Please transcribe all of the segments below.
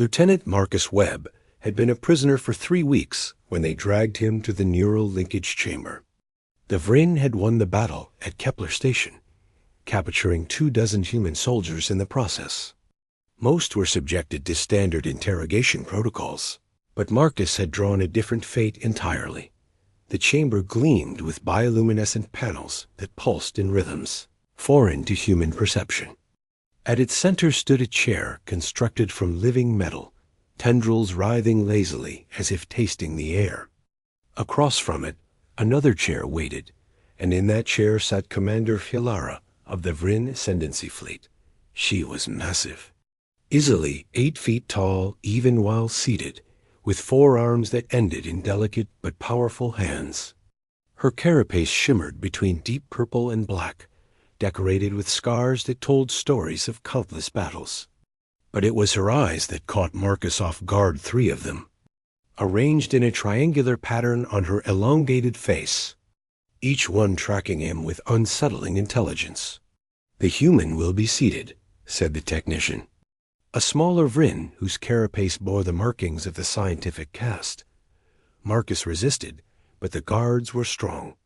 Lieutenant Marcus Webb had been a prisoner for 3 weeks when they dragged him to the neural linkage chamber. The Vryn had won the battle at Kepler Station, capturing 24 human soldiers in the process. Most were subjected to standard interrogation protocols, but Marcus had drawn a different fate entirely. The chamber gleamed with bioluminescent panels that pulsed in rhythms, foreign to human perception. At its center stood a chair constructed from living metal, tendrils writhing lazily as if tasting the air. Across from it, another chair waited, and in that chair sat Commander Kalara of the Vryn Ascendancy Fleet. She was massive, easily 8 feet tall even while seated, with 4 arms that ended in delicate but powerful hands. Her carapace shimmered between deep purple and black, decorated with scars that told stories of countless battles. But it was her eyes that caught Marcus off guard, 3 of them, arranged in a triangular pattern on her elongated face, each one tracking him with unsettling intelligence. "The human will be seated," said the technician. A smaller Vryn whose carapace bore the markings of the scientific caste. Marcus resisted, but the guards were strong.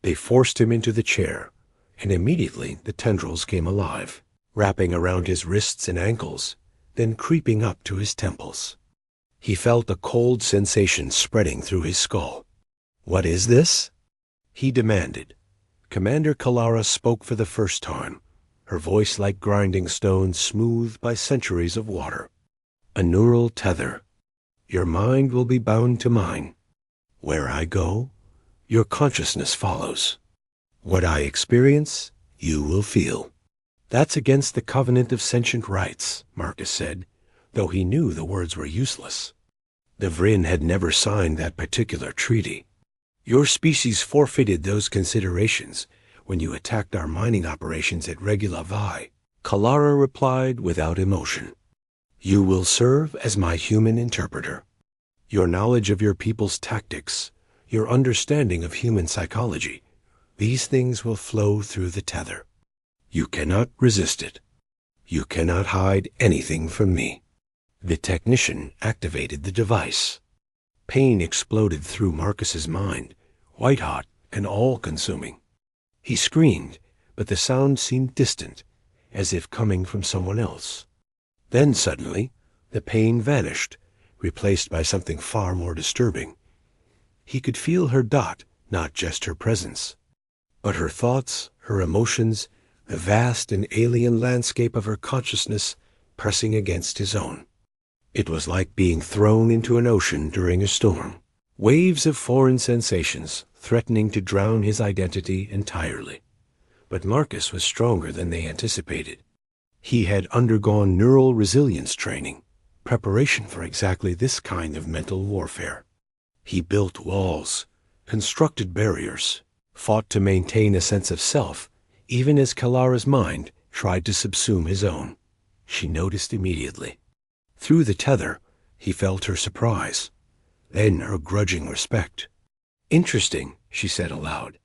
They forced him into the chair, and immediately the tendrils came alive, wrapping around his wrists and ankles, then creeping up to his temples. He felt a cold sensation spreading through his skull. "What is this?" he demanded. Commander Kalara spoke for the first time, her voice like grinding stones smoothed by centuries of water. "A neural tether. Your mind will be bound to mine. Where I go, your consciousness follows. What I experience, you will feel." "That's against the covenant of sentient rights," Marcus said, though he knew the words were useless. The Vryn had never signed that particular treaty. "Your species forfeited those considerations when you attacked our mining operations at ElevenLabs," Kalara replied without emotion. "You will serve as my human interpreter. Your knowledge of your people's tactics, your understanding of human psychology, these things will flow through the tether. You cannot resist it. You cannot hide anything from me." The technician activated the device. Pain exploded through Marcus's mind, white-hot and all-consuming. He screamed, but the sound seemed distant, as if coming from someone else. Then suddenly, the pain vanished, replaced by something far more disturbing. He could feel her dot, not just her presence, but her thoughts, her emotions, the vast and alien landscape of her consciousness pressing against his own. It was like being thrown into an ocean during a storm, waves of foreign sensations threatening to drown his identity entirely. But Marcus was stronger than they anticipated. He had undergone neural resilience training, preparation for exactly this kind of mental warfare. He built walls, constructed barriers, fought to maintain a sense of self, even as Kalara's mind tried to subsume his own. She noticed immediately. Through the tether, he felt her surprise, then her grudging respect. "Interesting," she said aloud.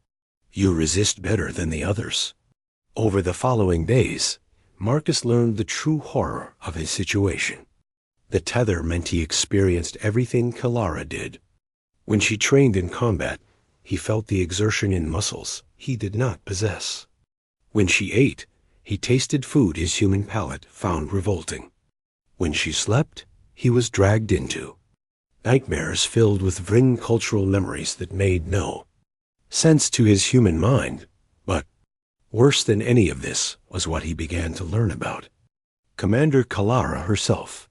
"You resist better than the others." Over the following days, Marcus learned the true horror of his situation. The tether meant he experienced everything Kalara did. When she trained in combat, he felt the exertion in muscles he did not possess. When she ate, he tasted food his human palate found revolting. When she slept, he was dragged into nightmares filled with Vryn cultural memories that made no sense to his human mind. But worse than any of this was what he began to learn about Commander Kalara herself.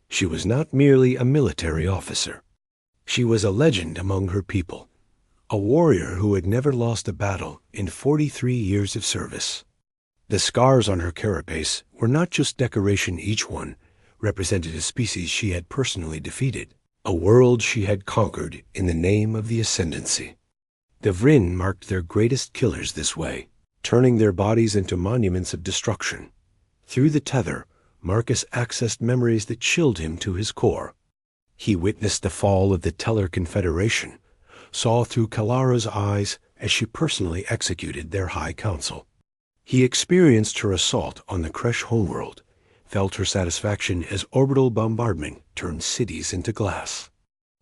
She was not merely a military officer. She was a legend among her people, a warrior who had never lost a battle in 43 years of service. The scars on her carapace were not just decoration. Each one represented a species she had personally defeated, a world she had conquered in the name of the Ascendancy. The Vryn marked their greatest killers this way, turning their bodies into monuments of destruction. Through the tether, Marcus accessed memories that chilled him to his core. He witnessed the fall of the Teller Confederation, saw through Kalara's eyes as she personally executed their High Council. He experienced her assault on the Kresh homeworld, felt her satisfaction as orbital bombardment turned cities into glass.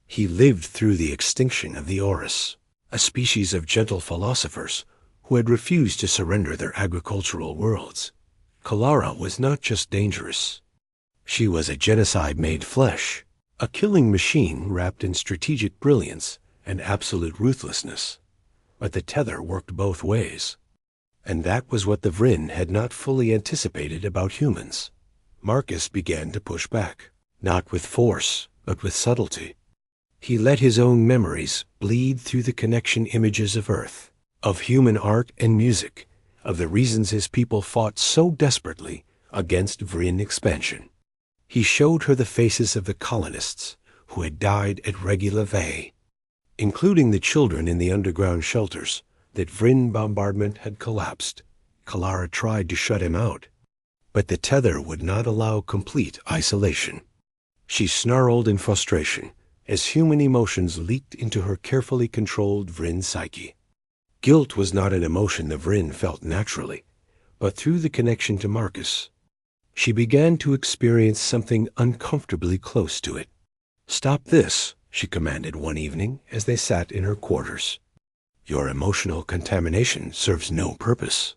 He lived through the extinction of the Oris, a species of gentle philosophers who had refused to surrender their agricultural worlds. Kalara was not just dangerous. She was a genocide made flesh, a killing machine wrapped in strategic brilliance and absolute ruthlessness. But the tether worked both ways. And that was what the Vryn had not fully anticipated about humans. Marcus began to push back, not with force, but with subtlety. He let his own memories bleed through the connection images of Earth, of human art and music, of the reasons his people fought so desperately against Vryn expansion. He showed her the faces of the colonists who had died at Regula Veil, including the children in the underground shelters that Vryn bombardment had collapsed. Kalara tried to shut him out, but the tether would not allow complete isolation. She snarled in frustration as human emotions leaked into her carefully controlled Vryn psyche. Guilt was not an emotion the Vryn felt naturally, but through the connection to Marcus, she began to experience something uncomfortably close to it. "Stop this," she commanded one evening as they sat in her quarters. "Your emotional contamination serves no purpose."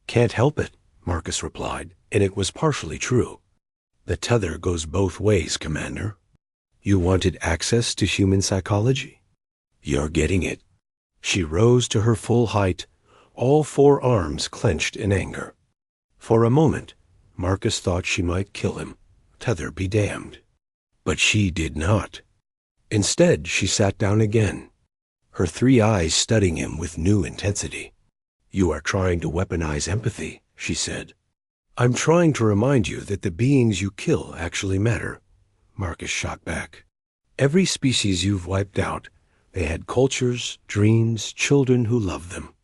"Can't help it," Marcus replied, and it was partially true. "The tether goes both ways, Commander. You wanted access to human psychology? You're getting it." She rose to her full height, all four arms clenched in anger. For a moment, Marcus thought she might kill him. Tether be damned. But she did not. Instead, she sat down again, her three eyes studying him with new intensity. "You are trying to weaponize empathy," she said. "I'm trying to remind you that the beings you kill actually matter," Marcus shot back. "Every species you've wiped out, they had cultures, dreams, children who loved them.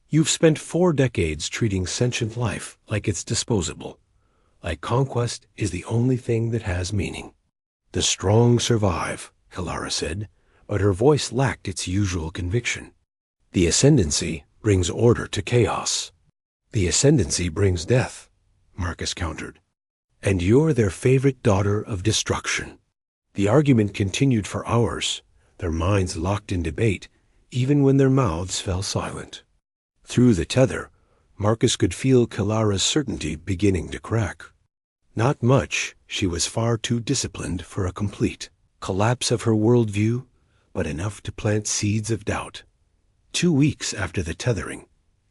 You've spent 4 decades treating sentient life like it's disposable, like conquest is the only thing that has meaning." "The strong survive," Kalara said, but her voice lacked its usual conviction. "The ascendancy brings order to chaos." "The ascendancy brings death," Marcus countered. "And you're their favorite daughter of destruction." The argument continued for hours, their minds locked in debate, even when their mouths fell silent. Through the tether, Marcus could feel Kalara's certainty beginning to crack. Not much, she was far too disciplined for a complete collapse of her worldview, but enough to plant seeds of doubt. 2 weeks after the tethering,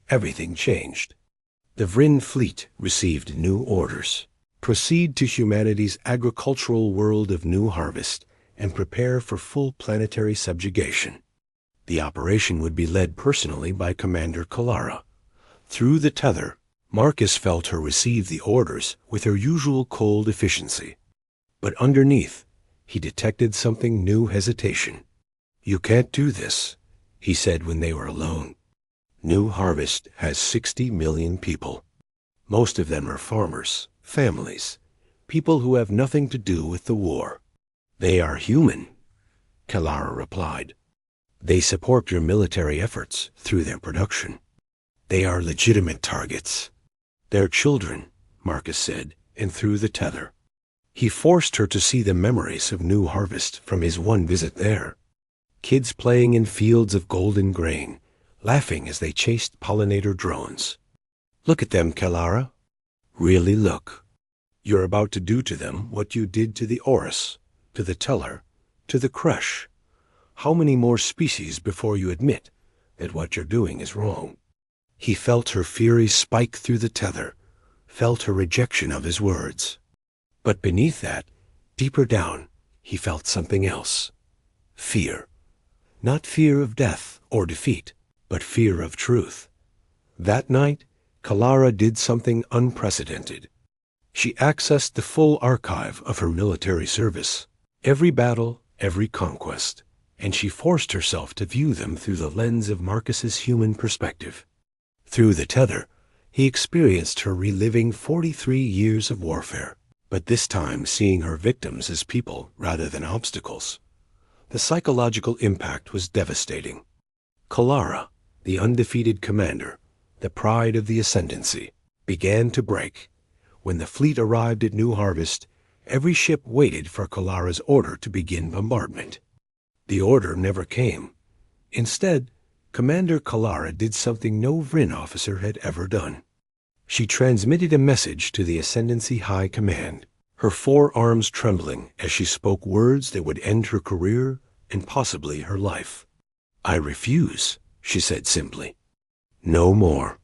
everything changed. The Vryn fleet received new orders. Proceed to humanity's agricultural world of New Harvest and prepare for full planetary subjugation. The operation would be led personally by Commander Kalara. Through the tether, Marcus felt her receive the orders with her usual cold efficiency. But underneath, he detected something new hesitation. "You can't do this," he said when they were alone. "New Harvest has 60 million people. Most of them are farmers, families, people who have nothing to do with the war." "They are human," Kalara replied. "They support your military efforts through their production. They are legitimate targets." "Their children," Marcus said, and through the tether. He forced her to see the memories of New Harvest from his one visit there. Kids playing in fields of golden grain, laughing as they chased pollinator drones. "Look at them, Kalara. Really look. You're about to do to them what you did to the Oris, to the Teller, to the Crush. How many more species before you admit that what you're doing is wrong?" He felt her fury spike through the tether, felt her rejection of his words. But beneath that, deeper down, he felt something else. Fear. Not fear of death or defeat, but fear of truth. That night, Kalara did something unprecedented. She accessed the full archive of her military service, every battle, every conquest, and she forced herself to view them through the lens of Marcus's human perspective. Through the tether, he experienced her reliving 43 years of warfare, but this time seeing her victims as people rather than obstacles. The psychological impact was devastating. Kalara, the undefeated commander, the pride of the ascendancy, began to break, When the fleet arrived at New Harvest, every ship waited for Kalara's order to begin bombardment. The order never came. Instead, Commander Kalara did something no Vryn officer had ever done. She transmitted a message to the Ascendancy High Command, her forearms trembling as she spoke words that would end her career and possibly her life. "I refuse," she said simply. "No more."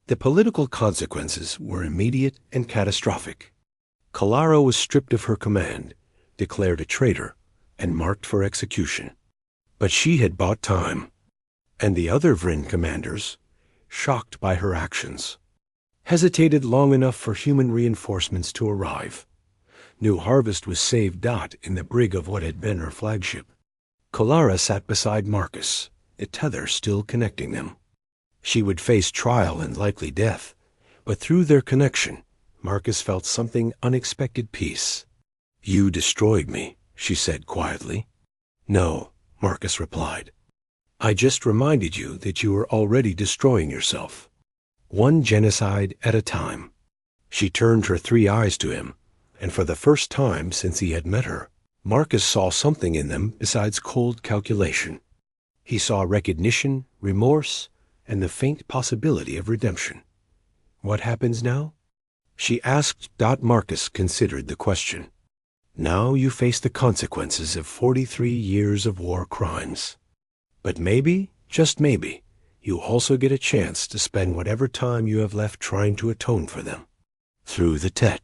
The political consequences were immediate and catastrophic. Kalara was stripped of her command, declared a traitor, and marked for execution. But she had bought time, and the other Vryn commanders, shocked by her actions, hesitated long enough for human reinforcements to arrive. New Harvest was saved in the brig of what had been her flagship. Kalara sat beside Marcus, a tether still connecting them. She would face trial and likely death, but through their connection, Marcus felt something unexpected peace. "You destroyed me," she said quietly. "No," Marcus replied. "I just reminded you that you were already destroying yourself, one genocide at a time." She turned her 3 eyes to him, and for the first time since he had met her, Marcus saw something in them besides cold calculation. He saw recognition, remorse, and the faint possibility of redemption. "What happens now?" she asked. Marcus considered the question. "Now you face the consequences of 43 years of war crimes. But maybe, just maybe, you also get a chance to spend whatever time you have left trying to atone for them. Through the Tet."